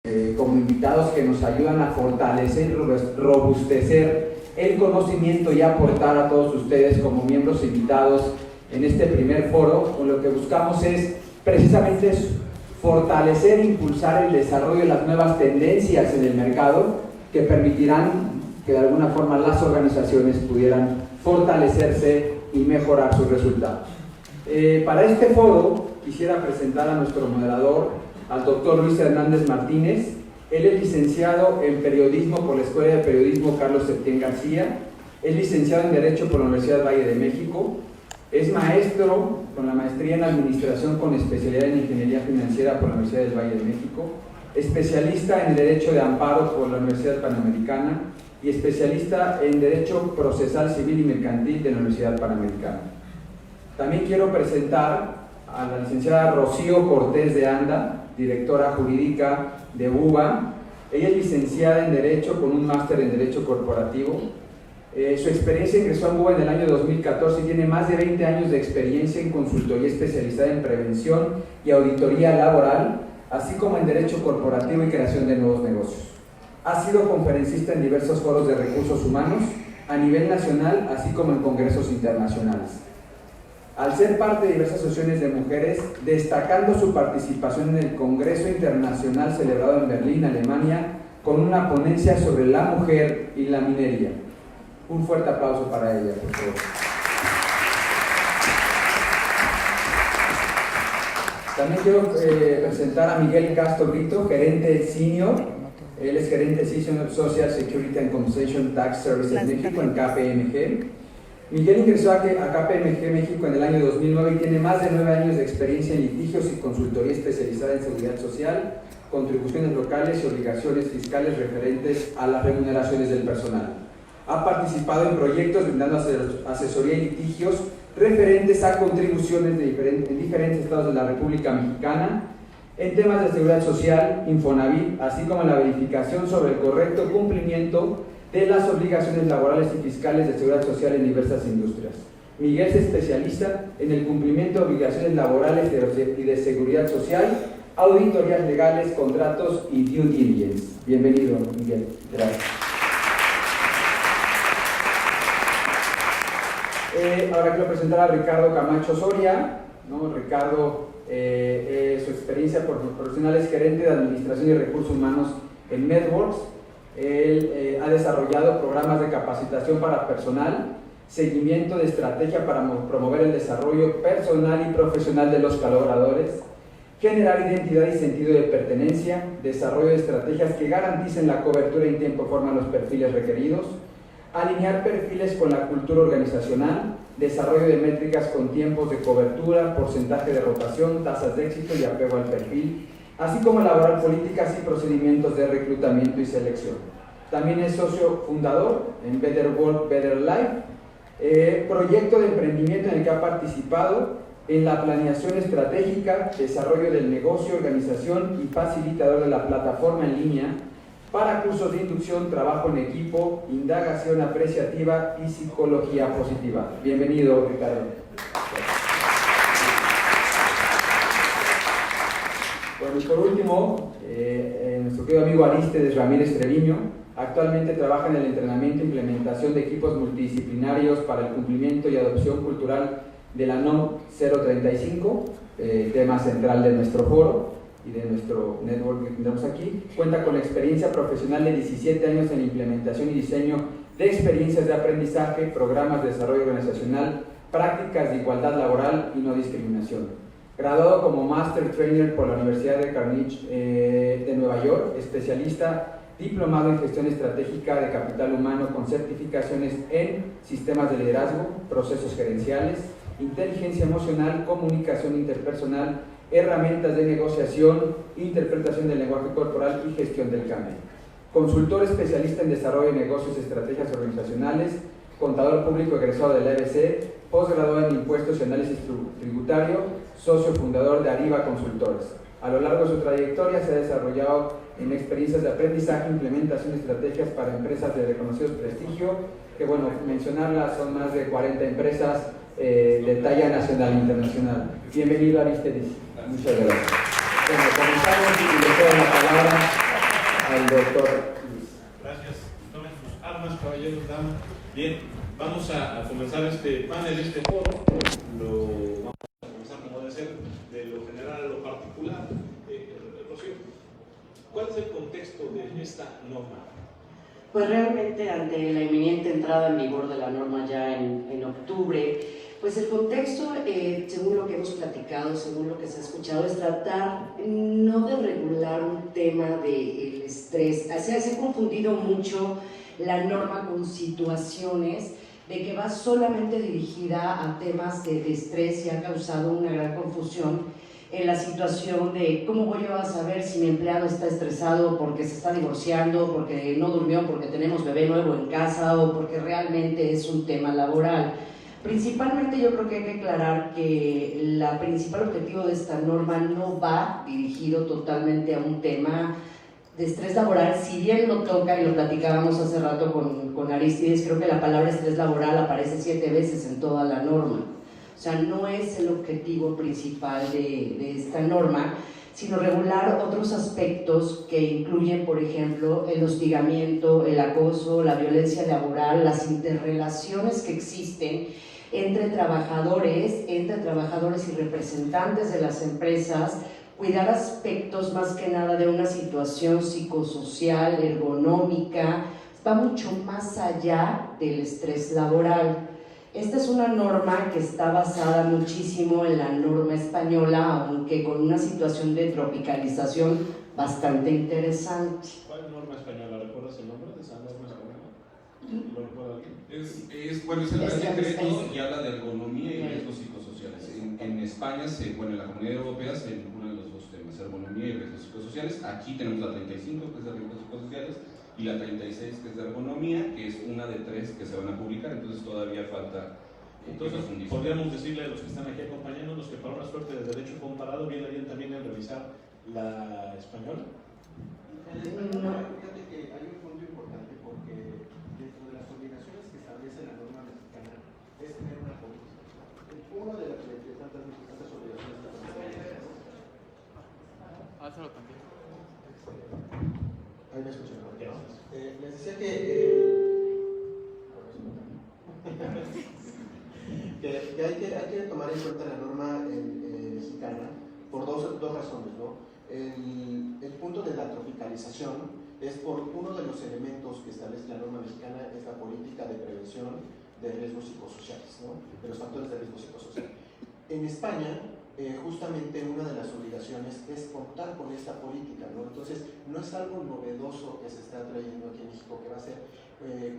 como invitados que nos ayudan a fortalecer y robustecer el conocimiento y aportar a todos ustedes como miembros invitados en este primer foro. Con lo que buscamos es precisamente fortalecer e impulsar el desarrollo de las nuevas tendencias en el mercado que permitirán que de alguna forma las organizaciones pudieran fortalecerse y mejorar sus resultados. Para este foro quisiera presentar a nuestro moderador, al doctor Luis Hernández Martínez. Él es licenciado en Periodismo por la Escuela de Periodismo Carlos Septién García, es licenciado en Derecho por la Universidad Valle de México, es maestro con la maestría en Administración con especialidad en Ingeniería Financiera por la Universidad del Valle de México, especialista en Derecho de Amparo por la Universidad Panamericana y especialista en Derecho Procesal Civil y Mercantil de la Universidad Panamericana. También quiero presentar a la licenciada Rocío Cortés de Anda, directora jurídica de UBA. Ella es licenciada en Derecho con un máster en Derecho Corporativo. Su experiencia ingresó a UBA en el año 2014 y tiene más de 20 años de experiencia en consultoría especializada en prevención y auditoría laboral, así como en Derecho Corporativo y creación de nuevos negocios. Ha sido conferencista en diversos foros de recursos humanos a nivel nacional, así como en congresos internacionales. Al ser parte de diversas asociaciones de mujeres, destacando su participación en el Congreso Internacional celebrado en Berlín, Alemania, con una ponencia sobre la mujer y la minería. Un fuerte aplauso para ella, por favor. También quiero presentar a Miguel Castro Brito, gerente senior. Él es gerente senior Social Security and Compensation Tax Services México en KPMG. Miguel ingresó a KPMG México en el año 2009 y tiene más de 9 años de experiencia en litigios y consultoría especializada en seguridad social, contribuciones locales y obligaciones fiscales referentes a las remuneraciones del personal. Ha participado en proyectos brindando asesoría y litigios referentes a contribuciones en diferentes estados de la República Mexicana, en temas de seguridad social, Infonavit, así como en la verificación sobre el correcto cumplimiento de las obligaciones laborales y fiscales de seguridad social en diversas industrias. Miguel es especialista en el cumplimiento de obligaciones laborales y de seguridad social, auditorías legales, contratos y due diligence. Bienvenido, Miguel. Gracias. Ahora quiero presentar a Ricardo Camacho Soria, ¿no? Ricardo, su experiencia profesional es gerente de Administración y Recursos Humanos en MedWorks. Él ha desarrollado programas de capacitación para personal, seguimiento de estrategia para promover el desarrollo personal y profesional de los colaboradores, generar identidad y sentido de pertenencia, desarrollo de estrategias que garanticen la cobertura en tiempo y forma de los perfiles requeridos, alinear perfiles con la cultura organizacional, desarrollo de métricas con tiempos de cobertura, porcentaje de rotación, tasas de éxito y apego al perfil, así como elaborar políticas y procedimientos de reclutamiento y selección. También es socio fundador en Better Work, Better Life, proyecto de emprendimiento en el que ha participado en la planeación estratégica, desarrollo del negocio, organización y facilitador de la plataforma en línea para cursos de inducción, trabajo en equipo, indagación apreciativa y psicología positiva. Bienvenido, Ricardo. Bueno, y por último, nuestro querido amigo Arístedes Ramírez Treviño actualmente trabaja en el entrenamiento e implementación de equipos multidisciplinarios para el cumplimiento y adopción cultural de la NOM 035, tema central de nuestro foro y de nuestro network que tenemos aquí. Cuenta con la experiencia profesional de 17 años en implementación y diseño de experiencias de aprendizaje, programas de desarrollo organizacional, prácticas de igualdad laboral y no discriminación. Graduado como Master Trainer por la Universidad de Carnegie de Nueva York, especialista diplomado en gestión estratégica de capital humano con certificaciones en sistemas de liderazgo, procesos gerenciales, inteligencia emocional, comunicación interpersonal, herramientas de negociación, interpretación del lenguaje corporal y gestión del cambio. Consultor especialista en desarrollo de negocios y estrategias organizacionales, contador público egresado de la EBC, posgraduado en impuestos y análisis tributario, socio fundador de Ariba Consultores. A lo largo de su trayectoria se ha desarrollado en experiencias de aprendizaje, implementación de estrategias para empresas de reconocido prestigio, que bueno, mencionarlas son más de 40 empresas de talla nacional e internacional. Bienvenido, Arístedes. Muchas gracias. Bueno, comenzamos y le doy la palabra caballeros, damas. Bien, vamos a comenzar este panel, este foro. Vamos a comenzar como debe ser, de lo general a lo particular. Rocío, ¿cuál es el contexto de esta norma? Pues realmente ante la inminente entrada en vigor de la norma ya en octubre, pues el contexto, según lo que hemos platicado, según lo que se ha escuchado, es tratar no de regular un tema del estrés. Se ha confundido mucho la norma con situaciones de que va solamente dirigida a temas de estrés y ha causado una gran confusión en la situación de cómo voy yo a saber si mi empleado está estresado porque se está divorciando, porque no durmió, porque tenemos bebé nuevo en casa o porque realmente es un tema laboral. Principalmente yo creo que hay que aclarar que el principal objetivo de esta norma no va dirigido totalmente a un tema de estrés laboral, si bien lo toca y lo platicábamos hace rato con Aristides, creo que la palabra estrés laboral aparece 7 veces en toda la norma. O sea, no es el objetivo principal de esta norma, sino regular otros aspectos que incluyen, por ejemplo, el hostigamiento, el acoso, la violencia laboral, las interrelaciones que existen entre trabajadores y representantes de las empresas, cuidar aspectos más que nada de una situación psicosocial, ergonómica, va mucho más allá del estrés laboral. Esta es una norma que está basada muchísimo en la norma española, aunque con una situación de tropicalización bastante interesante. ¿Cuál norma española? ¿Recuerdas el nombre de esa norma española? ¿Lo recuerda alguien? Es el Real Decreto y habla de ergonomía y riesgos psicosociales. En España, en la Comunidad Europea se vincula los dos temas, ergonomía y riesgos psicosociales. Aquí tenemos la 35, que es de riesgos psicosociales, y la 36, que es de ergonomía, que es una de 3 que se van a publicar, entonces todavía falta. Entonces, podríamos decirle a los que están aquí acompañándonos que para una suerte de derecho comparado bien harían también en revisar la española. Fíjate que hay un punto importante porque dentro de las obligaciones que establece la norma mexicana es tener una política. Una de las tantas obligaciones que establece. Ahí me escuchan. Les decía que hay que tomar en cuenta la norma mexicana por dos razones, ¿no? El punto de la tropicalización es por uno de los elementos que establece la norma mexicana, es la política de prevención de riesgos psicosociales, ¿no? De los factores de riesgo psicosocial. En España, justamente una de las obligaciones es contar con esta política, ¿no? Entonces, no es algo novedoso que se está trayendo aquí en México, que va a ser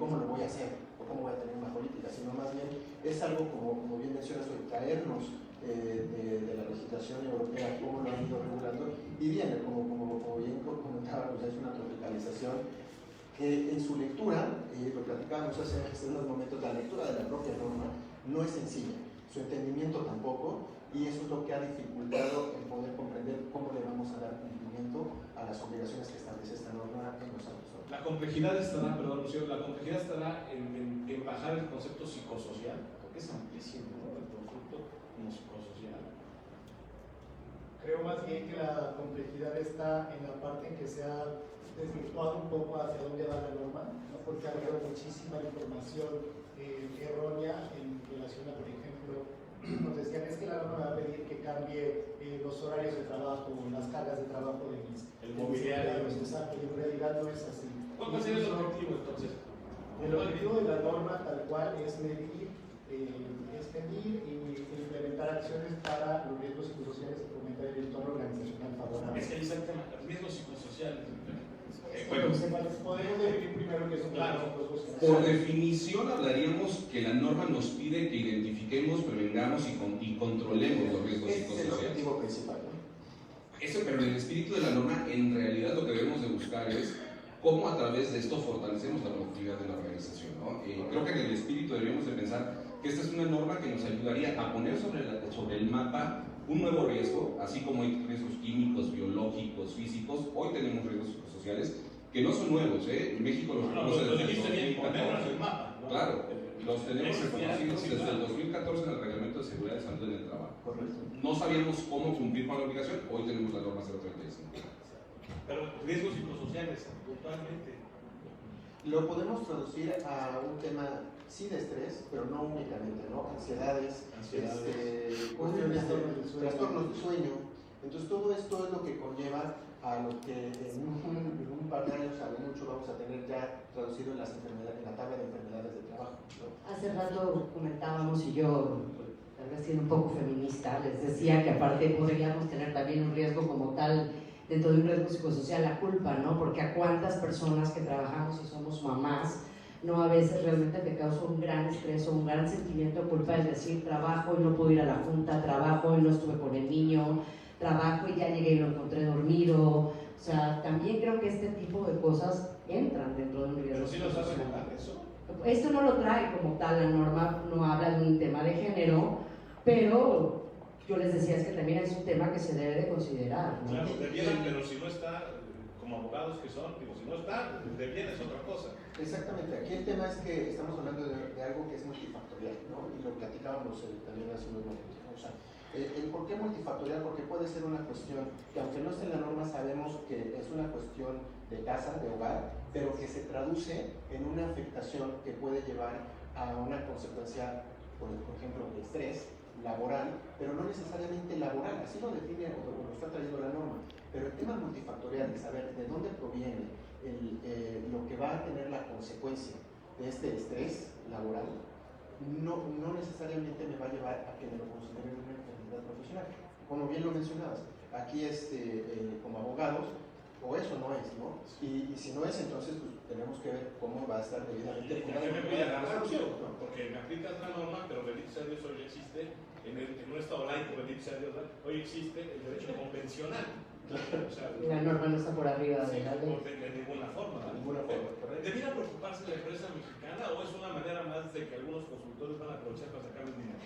cómo lo voy a hacer o cómo voy a tener una política, sino más bien es algo, como bien mencionas hoy, traernos de la legislación europea, cómo lo han ido regulando, y viene, como bien comentaba, pues es una tropicalización que en su lectura, lo platicábamos hace unos momentos, la lectura de la propia norma no es sencilla, su entendimiento tampoco, y eso es lo que ha dificultado el poder comprender cómo le vamos a dar cumplimiento a las obligaciones que establece esta norma en los ámbitos. La complejidad estará, perdón, Lucía, la complejidad estará en bajar el concepto psicosocial, porque es amplísimo, ¿no? El concepto como psicosocial. Creo más bien que la complejidad está en la parte en que se ha desvirtuado un poco hacia dónde va la norma, ¿no? Porque ha habido muchísima información errónea en relación a, por ejemplo, nos decían es que la norma va a pedir que cambie los horarios de trabajo, las cargas de trabajo de el mobiliario. Exacto, y en realidad no es así. ¿Cuál va a ser el objetivo entonces? El objetivo de la norma tal cual es medir y implementar acciones para los riesgos psicosociales y fomentar el entorno organizacional favorable. Es que ahí está el tema, los riesgos psicosociales. Podemos definir primero qué son los riesgos psicosociales. Por definición hablaríamos que la norma nos pide que identifiquemos, prevengamos y controlemos los riesgos psicosociales. Es el objetivo principal, ¿no? Eso, pero en el espíritu de la norma, en realidad lo que debemos de buscar es cómo a través de esto fortalecemos la productividad de la organización, ¿no? Creo que en el espíritu deberíamos de pensar que esta es una norma que nos ayudaría a poner sobre el mapa un nuevo riesgo, así como hay riesgos químicos, biológicos, físicos. Hoy tenemos riesgos psicosociales que no son nuevos, ¿eh? En México los reconoce desde el 2014. Claro, los tenemos reconocidos desde el 2014 en el Reglamento de Seguridad de Salud en el Trabajo. Correcto. No sabíamos cómo cumplir con la obligación, hoy tenemos la norma 035. Pero riesgos psicosociales, puntualmente. Lo podemos traducir a un tema, sí, de estrés, pero no únicamente, ¿no? Ansiedades, cuestiones de trastornos de sueño. Entonces todo esto es lo que conlleva a lo que en un par de años, a lo mucho, vamos a tener ya traducido en las enfermedades, en la tabla de enfermedades de trabajo, ¿no? Hace rato comentábamos, y yo, tal vez siendo un poco feminista, les decía que aparte podríamos tener también un riesgo como tal, dentro de un riesgo psicosocial, la culpa, ¿no? Porque a cuántas personas que trabajamos y somos mamás, no a veces realmente te causa un gran estrés o un gran sentimiento de culpa, es decir, trabajo y no pude ir a la junta, trabajo y no estuve con el niño, trabajo y ya llegué y lo encontré dormido. O sea, también creo que este tipo de cosas entran dentro de un riesgo. Pero sí nos hace notar eso. Esto no lo trae como tal, la norma no habla de un tema de género, pero yo les decía es que también es un tema que se debe de considerar, ¿no? Claro, debieran, pero si no está, como abogados que son, digo, si no está, debiera es otra cosa. Exactamente, aquí el tema es que estamos hablando de algo que es multifactorial, ¿no? Y lo platicábamos también hace unos momentos, ¿no? O sea, el por qué multifactorial, porque puede ser una cuestión que aunque no esté en la norma sabemos que es una cuestión de casa, de hogar, pero que se traduce en una afectación que puede llevar a una consecuencia, por ejemplo, de estrés laboral, pero no necesariamente laboral, así lo define o lo está trayendo la norma. Pero el tema multifactorial de saber de dónde proviene lo que va a tener la consecuencia de este estrés laboral, no necesariamente me va a llevar a que me lo considere una enfermedad profesional. Como bien lo mencionabas, aquí como abogados, o eso no es, ¿no? Y si no es, entonces pues, tenemos que ver cómo va a estar debidamente. ¿Por qué me voy a agarrar yo? Porque me aplicas la norma, pero bendito sea Dios, hoy existe, en un estado laico, bendito sea Dios, hoy existe el derecho convencional. O sea, La norma no está por arriba de la ley. De ninguna forma. De ninguna forma, correcto. ¿Debiera preocuparse la empresa mexicana o es una manera más de que algunos consultores van a aprovechar para sacarles dinero?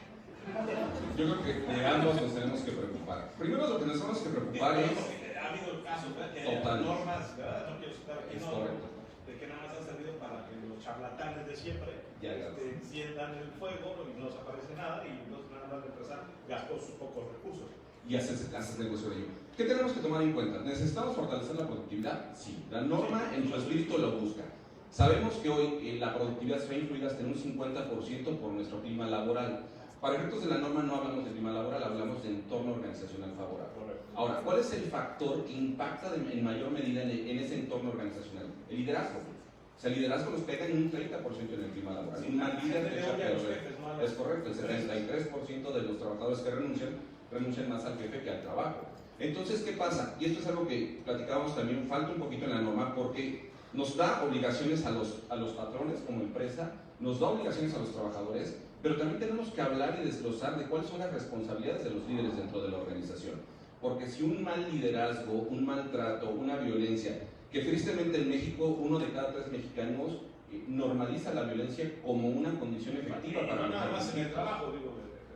Yo creo que de ambos nos tenemos que preocupar. Primero lo que nos tenemos que preocupar es... Ha habido casos, ¿verdad? Que Total. hay normas, ¿verdad? No quiero citar aquí, Es no, correcto. de que nada más han servido para que los charlatanes de siempre Ya, enciendan el fuego y no se aparece nada y entonces nada más la empresa gastó sus pocos recursos. Y haces negocio de ello. ¿Qué tenemos que tomar en cuenta? ¿Necesitamos fortalecer la productividad? Sí. La norma en su espíritu lo busca. Sabemos que hoy la productividad se ve influida hasta en un 50% por nuestro clima laboral. Para efectos de la norma no hablamos de clima laboral, hablamos de entorno organizacional favorable. Ahora, ¿cuál es el factor que impacta en mayor medida en ese entorno organizacional? El liderazgo. O sea, el liderazgo nos pega en un 30% en el clima laboral. Sí, un mal líder que echa a perder. jefes, Es correcto, el 73% de los trabajadores que renuncian más al jefe que al trabajo. Entonces, ¿qué pasa? Y esto es algo que platicábamos también, falta un poquito en la norma porque nos da obligaciones a los patrones como empresa, nos da obligaciones a los trabajadores, pero también tenemos que hablar y desglosar de cuáles son las responsabilidades de los líderes dentro de la organización. Porque si un mal liderazgo, un maltrato, una violencia, que tristemente en México 1 de cada 3 mexicanos normaliza la violencia como una condición efectiva para no nada más en el mujeres. trabajo, digo,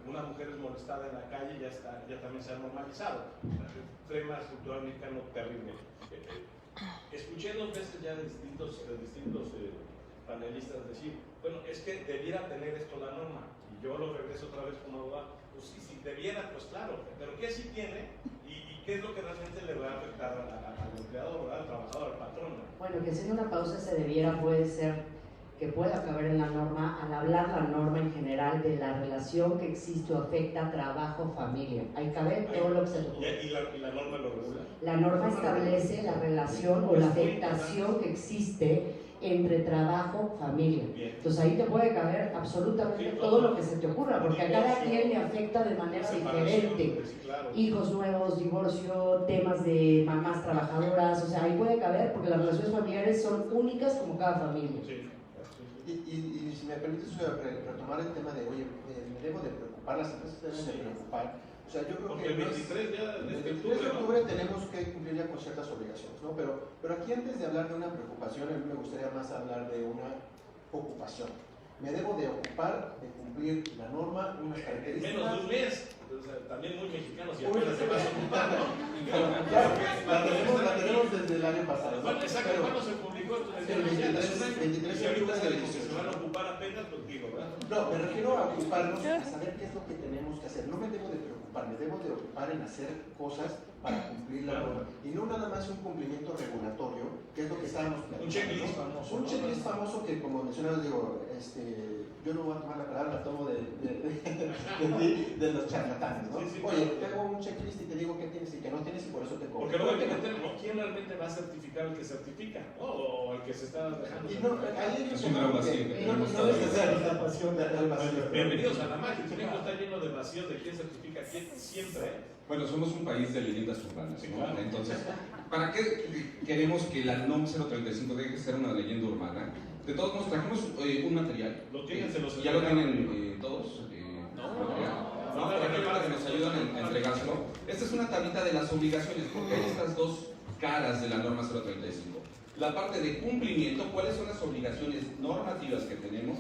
una mujer es molestada en la calle ya también se ha normalizado. El tema estructural mexicano terrible. Escuché 2 veces ya de distintos panelistas decir, bueno, es que debiera tener esto la norma, y yo lo regreso otra vez como abogado, pues sí, si debiera, pues claro, pero ¿qué sí tiene? ¿Y qué es lo que realmente le va a afectar al empleador, al trabajador, al patrón? Bueno, que haciendo una pausa se debiera, puede ser que pueda caber en la norma, al hablar la norma en general de la relación que existe o afecta trabajo, familia. Ahí cabe todo lo que se te ocurre. ¿Y la norma lo regula? La norma establece la relación o la afectación que existe entre trabajo, familia. Entonces ahí te puede caber absolutamente todo lo que se te ocurra, porque a cada quien le afecta de manera diferente. Hijos nuevos, divorcio, temas de mamás trabajadoras, o sea, ahí puede caber porque las relaciones familiares son únicas como cada familia. Y si me permites retomar el tema de, oye, me debo de preocupar, las empresas deben de preocupar. O sea, yo creo porque que el 23 ya el 23 de octubre tenemos que cumplir ya con ciertas obligaciones, ¿no? Pero aquí antes de hablar de una preocupación, a mí me gustaría más hablar de una ocupación. Me debo de ocupar de cumplir la norma, unas características. Menos de un mes. O sea, también muy mexicanos y apenas se vas a ocupar, ¿no? La tenemos desde el año pasado. Bueno, exacto, ¿cuándo se publicó? El 23 y ahorita se van a ocupar apenas contigo, ¿verdad? No, me refiero a ocuparnos, a saber qué es lo que tenemos que hacer. No me debo de preocupar, me debo de ocupar en hacer cosas para cumplir la norma. Y no nada más un cumplimiento regulatorio, que es lo que está estábamos Un platicando, checklist ¿no? famoso. Un checklist famoso que, como mencionabas, digo, yo no voy a tomar la palabra, la tomo de los charlatanes, ¿no? Sí, sí, Oye, claro. te hago un checklist y te digo qué tienes y qué no tienes y por eso te cobro. Porque luego hay que meter, ¿no? ¿Quién realmente va a certificar al que certifica? ¿No? O al que se está dejando Y no, certificar. ahí hay Es un gran vacío que no tenemos es todavía. necesario la pasión del vacío. Bienvenidos a la magia. México está lleno de vacíos de quién certifica a quién siempre. Bueno, somos un país de leyendas urbanas, Sí, ¿no? claro. Entonces, ¿para qué queremos que la NOM 035 deje de ser una leyenda urbana? De todos modos, trajimos un material. Lo tienen, se los ¿Ya lo entregaron. tienen todos? No, Por ejemplo, para que nos ayudan a entregárselo. Esta es una tablita de las obligaciones, porque hay estas dos caras de la norma 035. La parte de cumplimiento, cuáles son las obligaciones normativas que tenemos,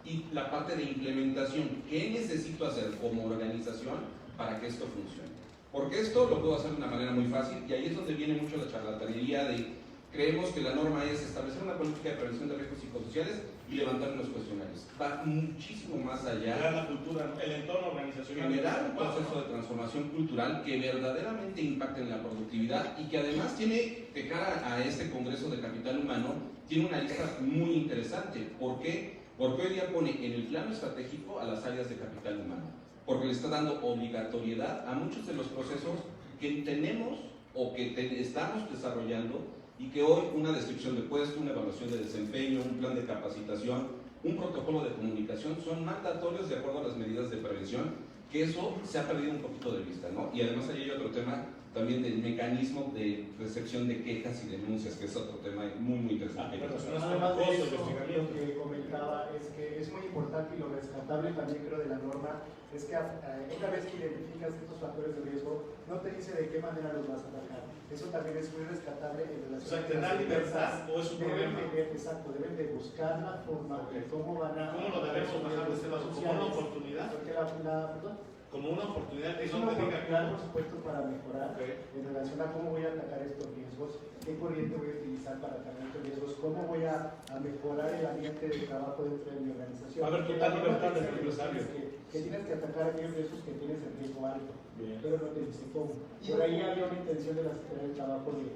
y la parte de implementación, qué necesito hacer como organización para que esto funcione. Porque esto lo puedo hacer de una manera muy fácil, y ahí es donde viene mucho la charlatanería de creemos que la norma es establecer una política de prevención de riesgos psicosociales y levantar unos cuestionarios. Va muchísimo más allá. Crear la cultura, el entorno organizacional. Generar un proceso de transformación cultural que verdaderamente impacte en la productividad y que además tiene, de cara a este Congreso de Capital Humano, tiene una lista muy interesante. ¿Por qué? Porque hoy día pone en el plano estratégico a las áreas de capital humano. Porque le está dando obligatoriedad a muchos de los procesos que tenemos o que estamos desarrollando y que hoy una descripción de puesto, una evaluación de desempeño, un plan de capacitación, un protocolo de comunicación son mandatorios de acuerdo a las medidas de prevención, que eso se ha perdido un poquito de vista, ¿no? Y además ahí hay otro tema también del mecanismo de recepción de quejas y denuncias, que es otro tema muy interesante. Bueno, eso no es Además de acoso, eso, investigamiento. lo que comentaba es que es muy importante y lo rescatable también creo de la norma es que una vez que identificas estos factores de riesgo, no te dice de qué manera los vas a atacar. Eso también es muy rescatable en O relación sea, ¿te da libertad o es un problema? Exacto, deben de buscar la forma de cómo van a... ¿Cómo lo debemos bajar de este vaso? ¿Como una oportunidad? Porque perdón. Como una oportunidad de Es no una te diga oportunidad, cómo. por supuesto, para mejorar en relación a cómo voy a atacar estos riesgos, qué corriente voy a utilizar para atacar estos riesgos, cómo voy a mejorar el ambiente de trabajo dentro de mi organización. Va a haber Porque total la norma libertad te del dice empresario. que tienes que atacar aquellos riesgos que tienes en riesgo alto, Bien. pero no te dice cómo. Por ahí había una intención de la Secretaría del Trabajo de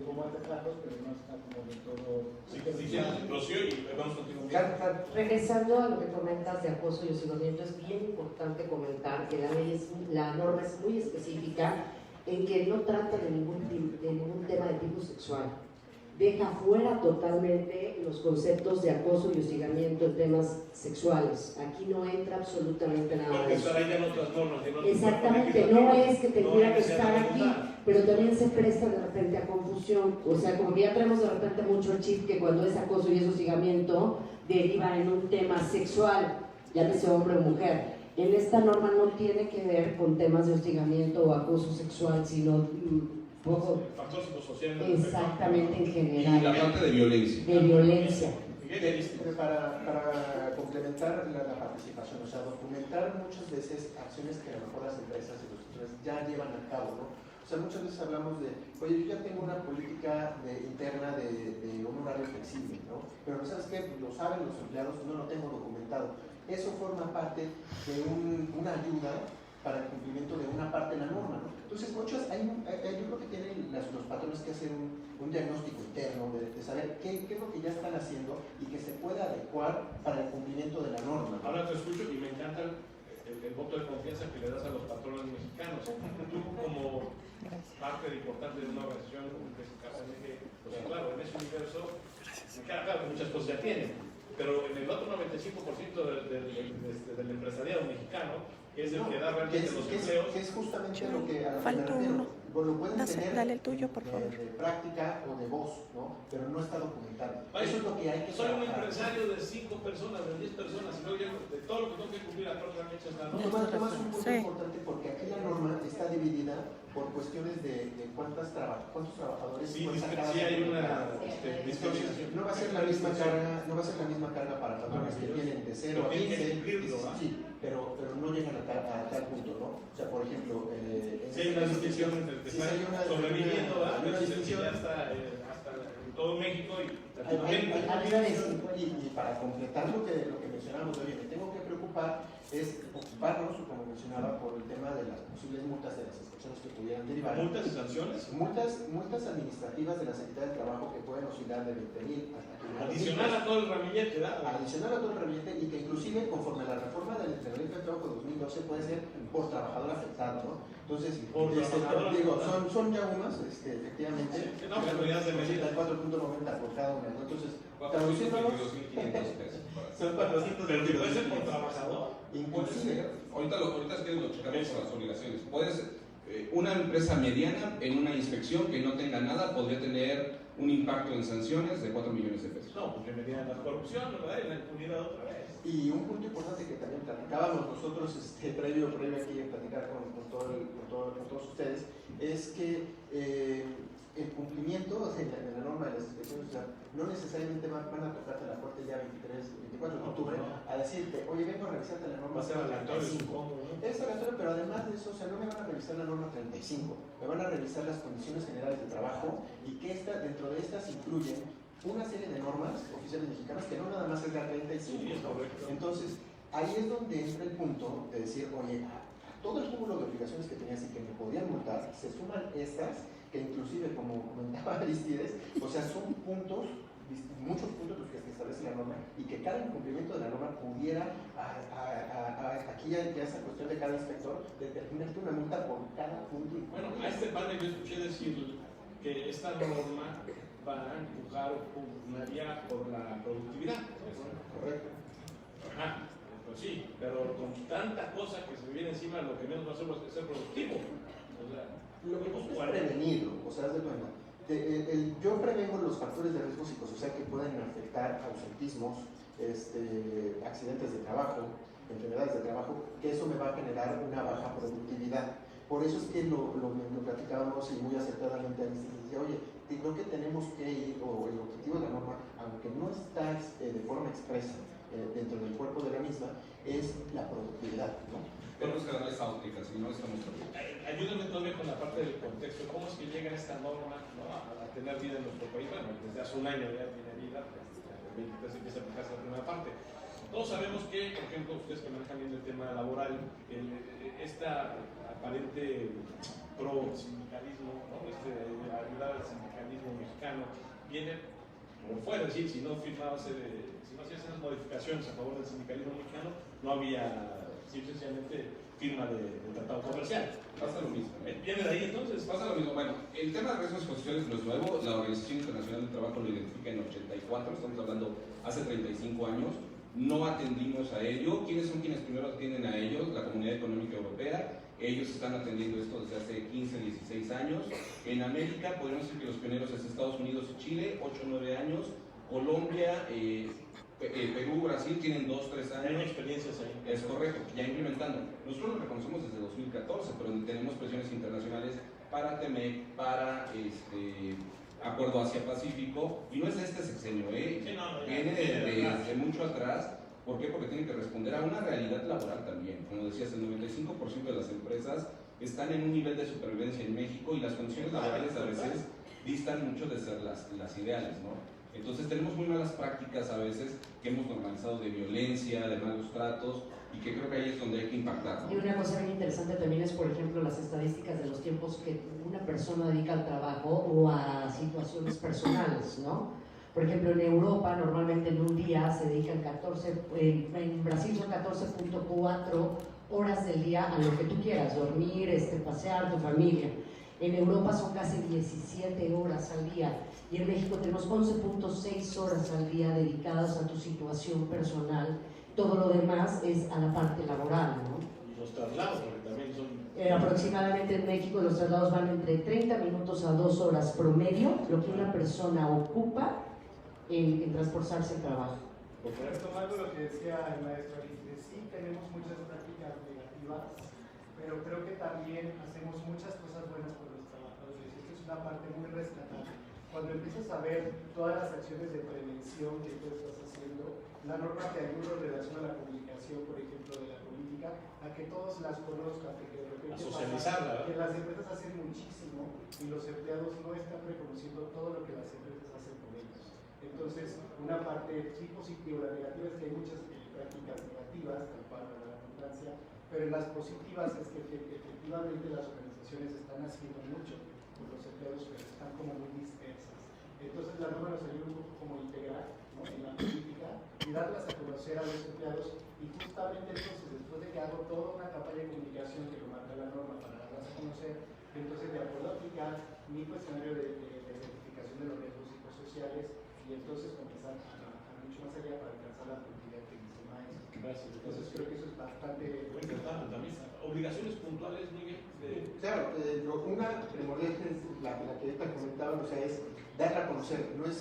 cómo atacarlos, pero no está como de todo. Si quieres, Rocío, y vamos contigo. Regresando a lo que comentas de acoso y hostigamiento, es bien importante comentar que la norma es muy específica en que no trata de ningún tema de tipo sexual. Deja fuera totalmente los conceptos de acoso y hostigamiento en temas sexuales. Aquí no entra absolutamente nada Porque de eso. estará ya en otras normas. Exactamente, no es que tendría que estar aquí, pero también se presta de repente a confusión. O sea, como que ya tenemos de repente mucho el chip que cuando es acoso y es hostigamiento deriva en un tema sexual, llámese hombre o mujer. En esta norma no tiene que ver con temas de hostigamiento o acoso sexual, sino poco Factor psicosocial. exactamente en Y la general, parte de violencia. de violencia. Para complementar la participación, o sea, documentar muchas veces acciones que a lo mejor las empresas y los sectores ya llevan a cabo, ¿no? O sea, muchas veces hablamos de, oye, yo ya tengo una política interna de un horario flexible, ¿no? Pero ¿sabes qué? Lo saben los empleados, no lo tengo documentado. Eso forma parte de una ayuda para el cumplimiento de una parte de la norma, ¿no? Entonces, yo creo que tienen los patrones que hacer un diagnóstico interno de saber qué es lo que ya están haciendo y que se pueda adecuar para el cumplimiento de la norma. Ahora te escucho y me encanta el voto de confianza que le das a los patrones mexicanos. Tú como parte importante de una organización que se casa en pues claro, en ese universo, claro, muchas cosas ya tienen, pero en el otro 95% del empresariado mexicano es el que da realmente los empleos. Que es justamente lo que a lo que me Falta refiero. uno. Lo pueden tener Dale el tuyo, por favor. de práctica o de voz, ¿no? Pero no está documentado. Oye, Eso es lo que hay que soy un trabajar. empresario de 5 personas, de 10 personas, y luego ya de todo lo que tengo que cumplir a todas las fechas. Tomas un punto Sí. importante porque aquí la norma está dividida por cuestiones de cuántos trabajadores Sí, fuerza cada sí hay uno. una Entonces, discriminación. no va a ser la misma carga para patrones que tienen de 0 a Pero tienen que 15, cumplirlo, ¿ah? sí, pero no llegan a tal punto, ¿no? O sea, por ejemplo, Si hay una distinción entre el que sí, está hay una- sobreviviendo, hay una versus el que distinción. ya está hasta en todo México y Hay Latinoamérica. y para completar lo que mencionábamos, oye, me tengo que preocupar preocupar es ocuparnos, como mencionaba, por el tema de las posibles multas de las inspecciones que pudieran derivar. ¿Multas y sanciones? Multas administrativas de la Secretaría del Trabajo que pueden oscilar de 20,000 hasta 500,000. Adicional a todo el ramillete, ¿verdad? Adicional a todo el ramillete, y que inclusive conforme a la reforma del Reglamento de Trabajo de 2012 puede ser por trabajador afectado, ¿no? Entonces, son ya unas, efectivamente, sí, no, pero ya se me 4.90 por cada una, ¿no? Entonces, 422.500 pesos. son 400. Pero que puede ser por trabajador. Inclusive, Ahorita es que lo checamos con las obligaciones. Puedes, una empresa mediana en una inspección que no tenga nada podría tener un impacto en sanciones de 4 millones de pesos. No, porque me tienen la corrupción, ¿verdad? Y la impunidad otra vez. y un punto importante que también platicábamos nosotros previo aquí en platicar con todos ustedes, es que el cumplimiento de la norma de las inspecciones, o sea, no necesariamente van a tocarte la puerta el día 24 de octubre a decirte, oye, vengo a revisarte la norma Va a ser aleatorio, supongo, ¿no? Es aleatorio, pero además de eso, o sea, no me van a revisar la norma 35, me van a revisar las condiciones generales de trabajo y que dentro de estas incluyen una serie de normas oficiales mexicanas que no nada más es la 35. Sí, es correcto. Entonces, ahí es donde entra el punto de decir, oye, a todo el cúmulo de obligaciones que tenías y que me podían multar, se suman estas, que inclusive, como comentaba Aristides, o sea, son puntos, muchos puntos los que establece la norma, y que cada incumplimiento de la norma pudiera, aquí ya esa cuestión de cada inspector, determinarte una multa por cada punto. Bueno, a este panel yo escuché decir que esta norma va a empujar o pugnaría por la productividad. Correcto. Ajá, pues sí, pero con tanta cosa que se viene encima, lo que menos va a hacer es ser productivo. O sea, lo que busco es prevenirlo, o sea, haz de cuenta. Yo prevengo los factores de riesgo psicosocial que pueden afectar ausentismos, accidentes de trabajo, enfermedades de trabajo, que eso me va a generar una baja productividad. Por eso es que lo platicábamos y muy acertadamente decía, oye, creo que tenemos que ir, o el objetivo de la norma, aunque no está de forma expresa dentro del cuerpo de la misma, es la productividad, ¿no? Tenemos que darle esa óptica, si no estamos perdidos. Ayúdame todavía con la parte del contexto. ¿Cómo es que llega esta norma, ¿no?, a tener vida en nuestro país? Bueno, desde hace un año ya tiene vida, el 23 empieza a aplicarse la primera parte. Todos sabemos que, por ejemplo, ustedes que manejan bien el tema laboral, esta aparente pro-sindicalismo, ¿no?, ayudar al sindicalismo mexicano, viene por fuera, es decir, si no hacías esas modificaciones a favor del sindicalismo mexicano, no había sencillamente firma de tratado comercial. Pasa lo mismo. ¿Viene de ahí entonces? Pasa lo mismo. Bueno, el tema de riesgos sociales no es nuevo. La Organización Internacional del Trabajo lo identifica en 84, estamos hablando hace 35 años. No atendimos a ello. ¿Quiénes son quienes primero atienden a ellos? La Comunidad Económica Europea. Ellos están atendiendo esto desde hace 15, 16 años. En América podríamos decir que los pioneros es Estados Unidos y Chile, 8, 9 años. Colombia, Perú, Brasil tienen 2, 3 años. Hay experiencias ahí. Es correcto, ya implementando. Nosotros lo reconocemos desde 2014, pero tenemos presiones internacionales para TEMEC, para Acuerdo Asia-Pacífico, y no es de este sexenio, Sí, no, viene de mucho atrás. ¿Por qué? Porque tienen que responder a una realidad laboral también. Como decías, el 95% de las empresas están en un nivel de supervivencia en México y las condiciones laborales a veces distan mucho de ser las ideales, ¿no? Entonces tenemos muy malas prácticas a veces que hemos normalizado de violencia, de malos tratos, y que creo que ahí es donde hay que impactar, ¿no? Y una cosa bien interesante también es, por ejemplo, las estadísticas de los tiempos que una persona dedica al trabajo o a situaciones personales, ¿no? Por ejemplo, en Europa normalmente en un día se dedican 14, en Brasil son 14.4 horas del día a lo que tú quieras, dormir, pasear, tu familia. En Europa son casi 17 horas al día y en México tenemos 11.6 horas al día dedicadas a tu situación personal. Todo lo demás es a la parte laboral, ¿no? Y los traslados, porque también son... Aproximadamente en México los traslados van entre 30 minutos a 2 horas promedio, lo que una persona ocupa en transportarse al trabajo. Retomando lo que decía el maestro Aristides, sí tenemos muchas prácticas negativas, pero creo que también hacemos muchas cosas buenas por los trabajadores. Esto es una parte muy rescatable. Cuando empiezas a ver todas las acciones de prevención que tú estás haciendo, la norma te ayuda en relación a la comunicación, por ejemplo, de la política, a que todos las conozcan, porque de repente A socializarla, que las empresas hacen muchísimo y los empleados no están reconociendo todo lo que las empresas hacen por ellos. Entonces, una parte sí positiva, la negativa es que hay muchas prácticas negativas, tal cual la redundancia, pero en las positivas es que efectivamente las organizaciones están haciendo mucho por los empleados, pero están como muy dispersas. Entonces la norma nos ayuda un poco como a integrar, ¿no?, en la política y darlas a conocer a los empleados, y justamente entonces después de que hago toda una campaña de comunicación que lo marca la norma para darlas a conocer, entonces ya puedo aplicar mi cuestionario de certificación de los riesgos psicosociales y entonces comenzar a trabajar mucho más allá para alcanzar la productividad que dice el maestro. Gracias. Entonces creo que eso es bastante importante también. Obligaciones puntuales, Miguel. Claro, una primordial es la que ahorita comentaban, o sea, es darla a conocer, no es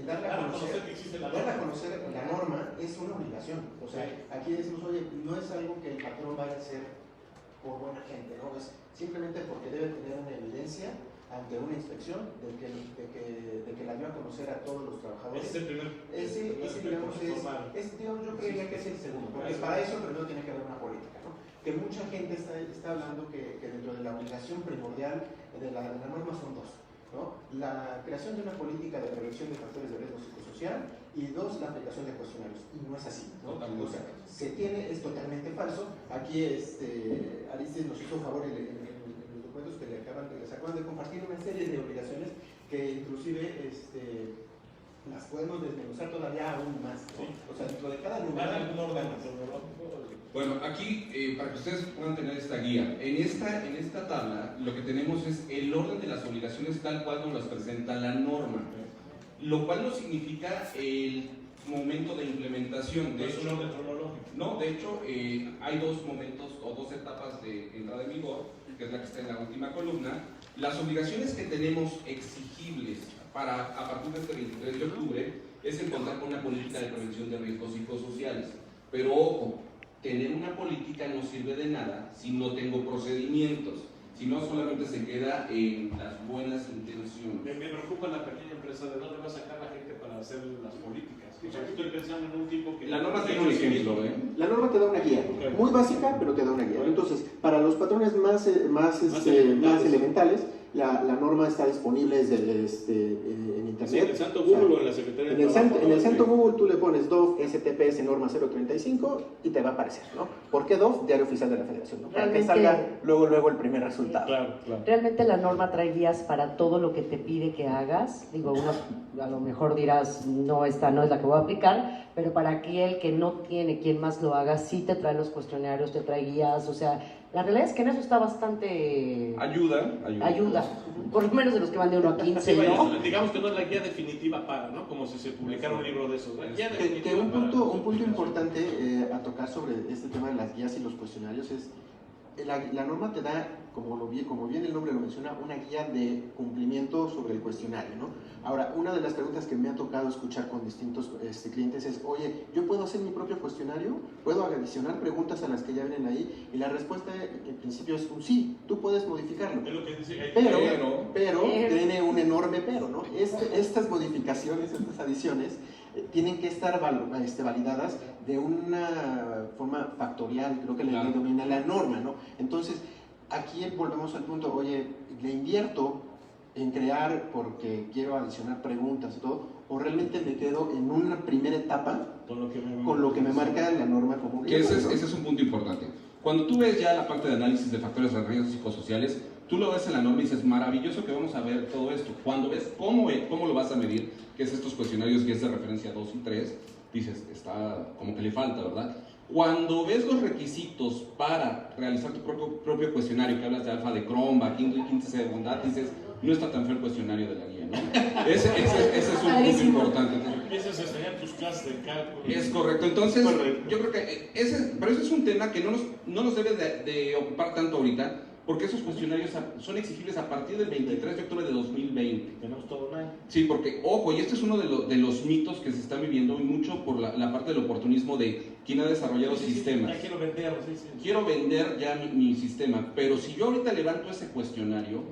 darla a conocer que existe la darla a conocer la norma es una obligación, o sea, aquí decimos, oye, no es algo que el patrón vaya a hacer por buena gente, ¿no? Es simplemente porque debe tener una evidencia ante una inspección de que la dio a conocer a todos los trabajadores. Ese es el primer. Ese digamos, digamos, yo creería que es el segundo, porque para eso primero tiene que haber una política, ¿no? Que mucha gente está hablando que dentro de la obligación primordial de la norma son dos, ¿no? La creación de una política de prevención de factores de riesgo psicosocial y dos, la aplicación de cuestionarios, y no es así, ¿no? O sea, es totalmente falso. Aquí Aristides nos hizo favor en los documentos que les acaban de compartir una serie de obligaciones que inclusive las podemos desmenuzar todavía aún más, ¿no? O sea, dentro de cada lugar. Bueno, aquí, para que ustedes puedan tener esta guía, en esta tabla lo que tenemos es el orden de las obligaciones tal cual nos las presenta la norma, lo cual no significa el momento de implementación. De hecho, no, de hecho, hay dos momentos o dos etapas de entrada en vigor, que es la que está en la última columna. Las obligaciones que tenemos exigibles a partir de este 23 de octubre es el contar con una política de prevención de riesgos psicosociales. Pero ojo, tener una política no sirve de nada si no tengo procedimientos, si no solamente se queda en las buenas intenciones. Me preocupa la pequeña empresa, ¿de dónde va a sacar la gente para hacer las políticas? O sea, estoy pensando en un tipo que... La norma tiene un ejemplo, ¿eh? La norma te da una guía, muy básica, pero te da una guía. Entonces, para los patrones más elementales, la norma está disponible en internet. Sí, en el santo Google o en la Secretaría de Trabajo. En el santo Google tú le pones DOF STPS norma 035 y te va a aparecer, ¿no? ¿Por qué DOF? Diario Oficial de la Federación, ¿no? Para que salga luego el primer resultado. Claro. Realmente la norma trae guías para todo lo que te pide que hagas. Digo, a lo mejor dirás, no, esta no es la que voy a aplicar, pero para aquel que no tiene quien más lo haga, sí te trae los cuestionarios, te trae guías, o sea, la realidad es que en eso está bastante... Ayuda. Por lo menos de los que van de 1 a 15, sí, ¿no? Digamos que no es la guía definitiva para, ¿no? Como si se publicara un libro de esos. Que un punto importante a tocar sobre este tema de las guías y los cuestionarios es la norma te da, como bien el nombre lo menciona, una guía de cumplimiento sobre el cuestionario, ¿no? Ahora, una de las preguntas que me ha tocado escuchar con distintos clientes es, oye, ¿yo puedo hacer mi propio cuestionario? ¿Puedo adicionar preguntas a las que ya vienen ahí? Y la respuesta en principio es un sí, tú puedes modificarlo. Es lo que dice, pero tiene un enorme pero, ¿no? Estas modificaciones, estas adiciones, tienen que estar validadas de una forma factorial, creo que le denomina la norma, ¿no? Entonces, aquí volvemos al punto, oye, le invierto en crear porque quiero adicionar preguntas y todo, o realmente me quedo en una primera etapa con lo que me marca la norma como que ese es un punto importante. Cuando tú ves ya la parte de análisis de factores de riesgos psicosociales, tú lo ves en la norma y dices, maravilloso que vamos a ver todo esto. Cuando ves cómo lo vas a medir, que es estos cuestionarios que es de referencia 2 y 3, dices, está como que le falta, ¿verdad? Cuando ves los requisitos para realizar tu propio cuestionario, que hablas de alfa de Cronbach, índice de bondad, dices, no está tan feo el cuestionario de la guía, ¿no? Ese es un punto importante. Empiezas a enseñar tus clases de cálculo. Es correcto, entonces yo creo que pero ese es un tema que no nos debe de ocupar tanto ahorita, porque esos cuestionarios son exigibles a partir del 23 de octubre de 2020. Tenemos todo un año. Sí, porque, ojo, y este es uno de los mitos que se están viviendo hoy mucho por la parte del oportunismo de quien ha desarrollado sistemas. Ya quiero venderlo, Quiero vender ya mi sistema, pero si yo ahorita levanto ese cuestionario,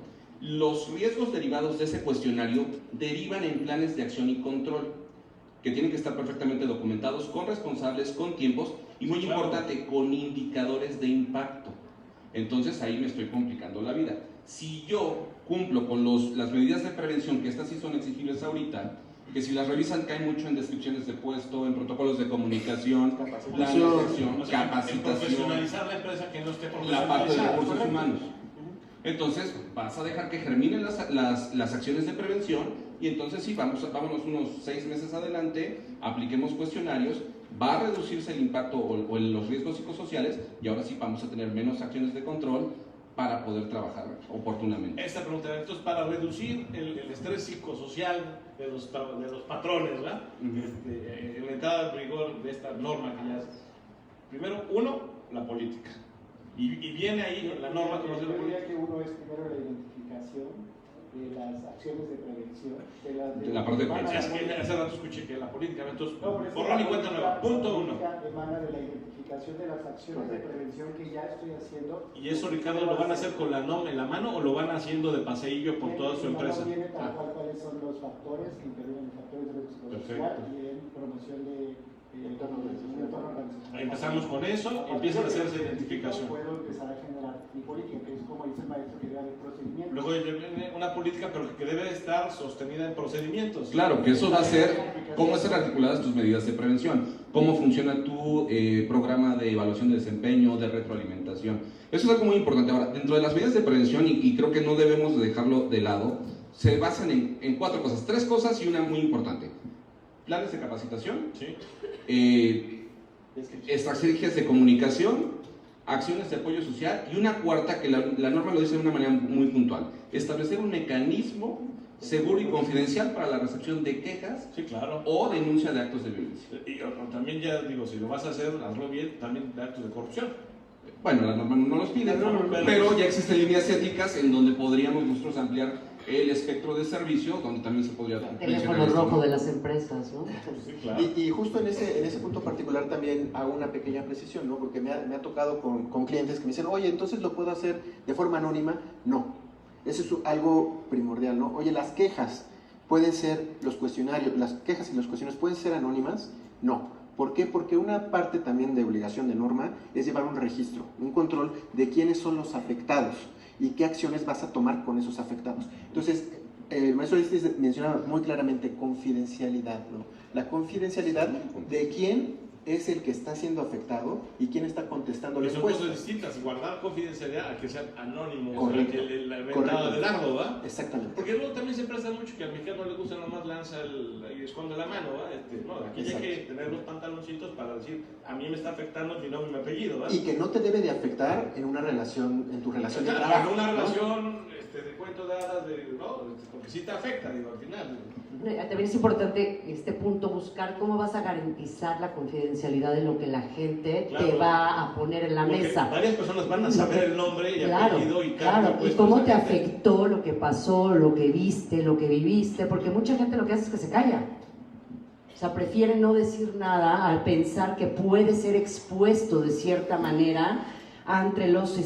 los riesgos derivados de ese cuestionario derivan en planes de acción y control, que tienen que estar perfectamente documentados, con responsables, con tiempos, y muy importante, con indicadores de impacto. Entonces ahí me estoy complicando la vida. Si yo cumplo con las medidas de prevención, que estas sí son exigibles ahorita, que si las revisan cae mucho en descripciones de puesto, en protocolos de comunicación, Capacitación. O sea, en capacitación, profesionalizar la empresa que no esté la parte de profesionalizada. recursos humanos. Entonces, vas a dejar que germinen las acciones de prevención y entonces sí, vámonos unos 6 meses adelante, apliquemos cuestionarios, va a reducirse el impacto o los riesgos psicosociales y ahora sí vamos a tener menos acciones de control para poder trabajar oportunamente. Esta pregunta, entonces, para reducir el estrés psicosocial de los patrones, ¿verdad? En la entrada en rigor de esta norma que ya es, primero, uno, la política. Y viene ahí la norma que nos Yo dio la diría política. que uno es primero la identificación de las acciones de prevención, De la parte de prevención. Es que hace rato escuché que la política, entonces, No, pero es que borrón y la cuenta política- nueva. Punto la uno. política emana de la identificación de las acciones de prevención que ya estoy haciendo. ¿Y eso, Ricardo, lo van a hacer con la NOM en la mano o lo van haciendo de paseillo por toda su empresa? Viene tal cual cuáles son los factores que intervienen en factores de riesgo psicosocial Perfecto. y en promoción de entorno organizacional. Empezamos con eso, empiezan a hacer esa identificación. Puedo empezar a generar mi política, que es como dice el maestro, que debe haber procedimientos. Luego viene una política, pero que debe estar sostenida en procedimientos. Claro, que eso va a ser cómo están articuladas tus medidas de prevención, cómo funciona tu programa de evaluación de desempeño, de retroalimentación. Eso es algo muy importante. Ahora, dentro de las medidas de prevención, y creo que no debemos de dejarlo de lado, se basan en 4 cosas, 3 cosas y una muy importante. Planes de capacitación, Sí. estrategias de comunicación, acciones de apoyo social y una cuarta que la norma lo dice de una manera muy puntual, establecer un mecanismo seguro y confidencial para la recepción de quejas Sí, claro. o denuncia de actos de violencia. Y también ya digo, si lo vas a hacer, hazlo bien, también de actos de corrupción. Bueno, la norma no los pide, pero ya existen líneas éticas en donde podríamos nosotros ampliar el espectro de servicio, donde también se podría Teléfono mencionar esto, rojo ¿no? de las empresas, ¿no? Sí, claro. Y justo en ese punto particular también hago una pequeña precisión, ¿no? Porque me ha tocado con clientes que me dicen, oye, entonces lo puedo hacer de forma anónima. No, eso es algo primordial, ¿no? Oye, las quejas pueden ser, los cuestionarios, las quejas y los cuestionarios pueden ser anónimas. No. ¿Por qué? Porque una parte también de obligación de norma es llevar un registro, un control de quiénes son los afectados y qué acciones vas a tomar con esos afectados. Entonces, el maestro Aristides mencionaba muy claramente confidencialidad, ¿no? La confidencialidad de quién es el que está siendo afectado y quién está contestando la Pero son encuesta. cosas distintas, guardar confidencialidad a que sea anónimo, Correcto. que la Correcto. ventada de dardo, ¿va? Exactamente. Porque luego también se presta mucho que al mexicano le gusta nomás lanza y esconde la mano, ¿va? No, aquí hay que tener los pantaloncitos para decir, a mí me está afectando mi nombre y mi apellido, ¿va? Y que no te debe de afectar en una relación, en tu relación de Claro, trabajo. en una ¿no? relación de cuento de hadas, porque sí te afecta, digo, al final. También es importante este punto buscar cómo vas a garantizar la confidencialidad de lo que la gente Claro. te va a poner en la Porque mesa. varias personas van a saber el nombre y Claro, apellido y claro, cargo, pues, y cómo te esa gente. afectó lo que pasó, lo que viste, lo que viviste, porque mucha gente lo que hace es que se calla. O sea, prefiere no decir nada al pensar que puede ser expuesto de cierta manera ante los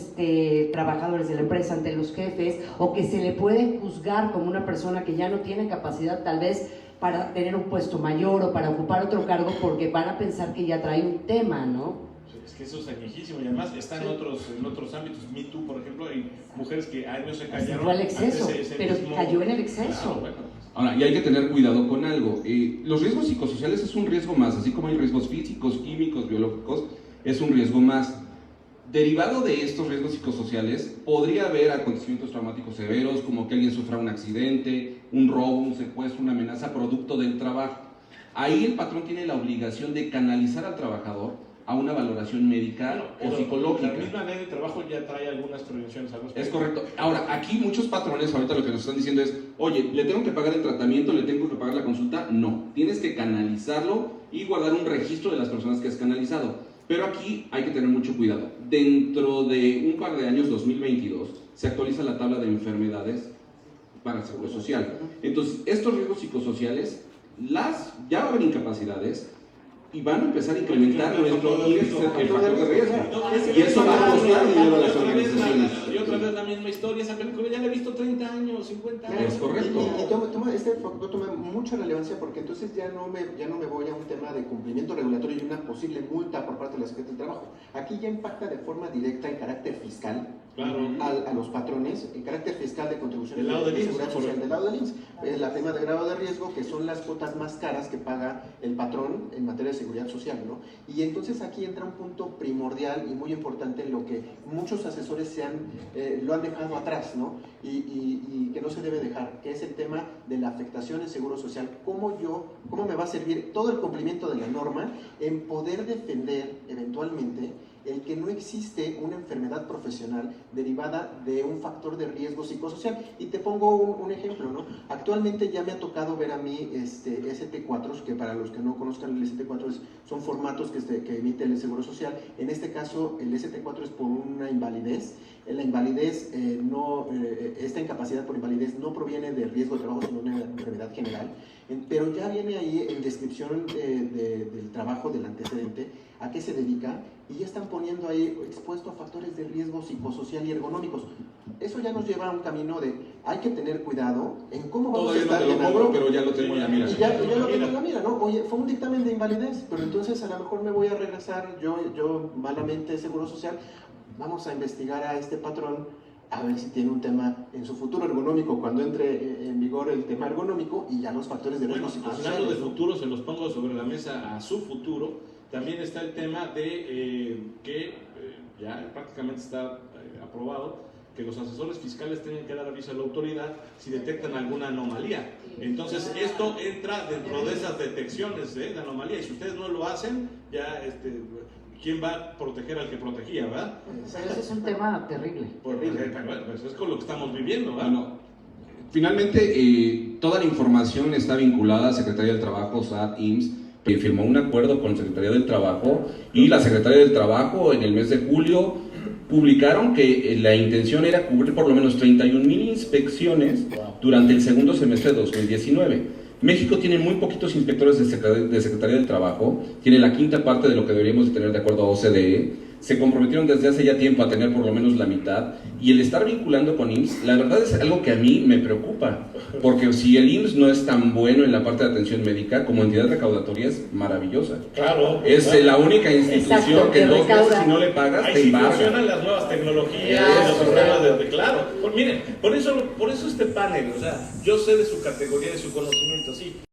trabajadores de la empresa, ante los jefes, o que se le puede juzgar como una persona que ya no tiene capacidad tal vez para tener un puesto mayor o para ocupar otro cargo, porque van a pensar que ya trae un tema, ¿no? Es que eso es añejísimo y además está en otros ámbitos. Me Too, por ejemplo, hay mujeres que años se Se callaron. fue al exceso, ante ese pero mismo- cayó en el exceso. Claro, bueno. Ahora, y hay que tener cuidado con algo. Los riesgos psicosociales es un riesgo más, así como hay riesgos físicos, químicos, biológicos, es un riesgo más. Derivado de estos riesgos psicosociales, podría haber acontecimientos traumáticos severos, como que alguien sufra un accidente, un robo, un secuestro, una amenaza producto del trabajo. Ahí el patrón tiene la obligación de canalizar al trabajador a una valoración médica Pero o psicológica. La misma ley de trabajo ya trae algunas prevenciones. Es correcto. Ahora, aquí muchos patrones ahorita lo que nos están diciendo es, oye, ¿le tengo que pagar el tratamiento? ¿Le tengo que pagar la consulta? No. Tienes que canalizarlo y guardar un registro de las personas que has canalizado. Pero aquí hay que tener mucho cuidado. Dentro de un par de años, 2022, se actualiza la tabla de enfermedades para el Seguro Social. Entonces, estos riesgos psicosociales, ya va a haber incapacidades y van a empezar a incrementar nuestro índice de factor de riesgo. Y eso va a costar dinero a las organizaciones. Y otra vez la misma historia, esa película ya la he visto 30 años, 50 años. Es correcto. Y este factor toma mucha relevancia porque entonces ya no me voy a un tema de cumplimiento regulatorio y una posible multa por parte de la Secretaría del Trabajo. Aquí ya impacta de forma directa en carácter fiscal Claro. a los patrones en carácter fiscal de contribuciones Del lado del de IMSS, seguridad social, correcto. del lado del IMSS. La prima de grado de riesgo, que son las cuotas más caras que paga el patrón en materia de seguridad social, ¿no? Y entonces aquí entra un punto primordial y muy importante en lo que muchos asesores lo han dejado atrás, ¿no? Y que no se debe dejar, que es el tema de la afectación en seguro social. ¿Cómo me va a servir todo el cumplimiento de la norma en poder defender eventualmente el que no existe una enfermedad profesional derivada de un factor de riesgo psicosocial? Y te pongo un ejemplo, ¿no? Actualmente ya me ha tocado ver a mí ST4, que para los que no conozcan el ST4 son formatos que emite el Seguro Social. En este caso el ST4 es por una invalidez. La invalidez, esta incapacidad por invalidez no proviene del riesgo de trabajo, sino de una enfermedad general, pero ya viene ahí en descripción del trabajo, del antecedente, a qué se dedica, y ya están poniendo ahí expuesto a factores de riesgo psicosocial y ergonómicos. Eso ya nos lleva a un camino de hay que tener cuidado en cómo vamos Todavía a estar no te lo llenando. cobro, pero ya lo tengo en la mira. Y ya lo tengo en la mira, ¿no? Oye, fue un dictamen de invalidez, pero entonces a lo mejor me voy a regresar yo malamente Seguro Social. Vamos a investigar a este patrón a ver si tiene un tema en su futuro ergonómico, cuando entre en vigor el tema ergonómico y ya los factores de riesgo psicosociales. Hablando de futuro, se los pongo sobre la mesa a su futuro. También está el tema de que ya prácticamente está aprobado que los asesores fiscales tienen que dar aviso a la autoridad si detectan alguna anomalía. Entonces, esto entra dentro de esas detecciones de anomalía, y si ustedes no lo hacen, ya ¿quién va a proteger al que protegía, verdad? Pero ese es un tema terrible. Bueno, pues es con lo que estamos viviendo, ¿verdad? Bueno, finalmente, toda la información está vinculada a Secretaría del Trabajo, SAT, IMSS, que firmó un acuerdo con la Secretaría del Trabajo, y la Secretaría del Trabajo en el mes de julio publicaron que la intención era cubrir por lo menos 31,000 inspecciones durante el segundo semestre de 2019. México tiene muy poquitos inspectores de Secretaría del Trabajo, tiene la quinta parte de lo que deberíamos de tener de acuerdo a OCDE. Se comprometieron desde hace ya tiempo a tener por lo menos la mitad, y el estar vinculando con IMSS, la verdad es algo que a mí me preocupa, porque si el IMSS no es tan bueno en la parte de atención médica, como entidad recaudatoria es maravillosa. Claro. Es la única institución Exacto, que en 2 meses, recauda. si no le pagas, Ahí te sí embarga. funcionan las nuevas tecnologías, Claro, los sistemas de claro. Pues miren, por eso este panel, o sea, yo sé de su categoría, de su conocimiento, sí.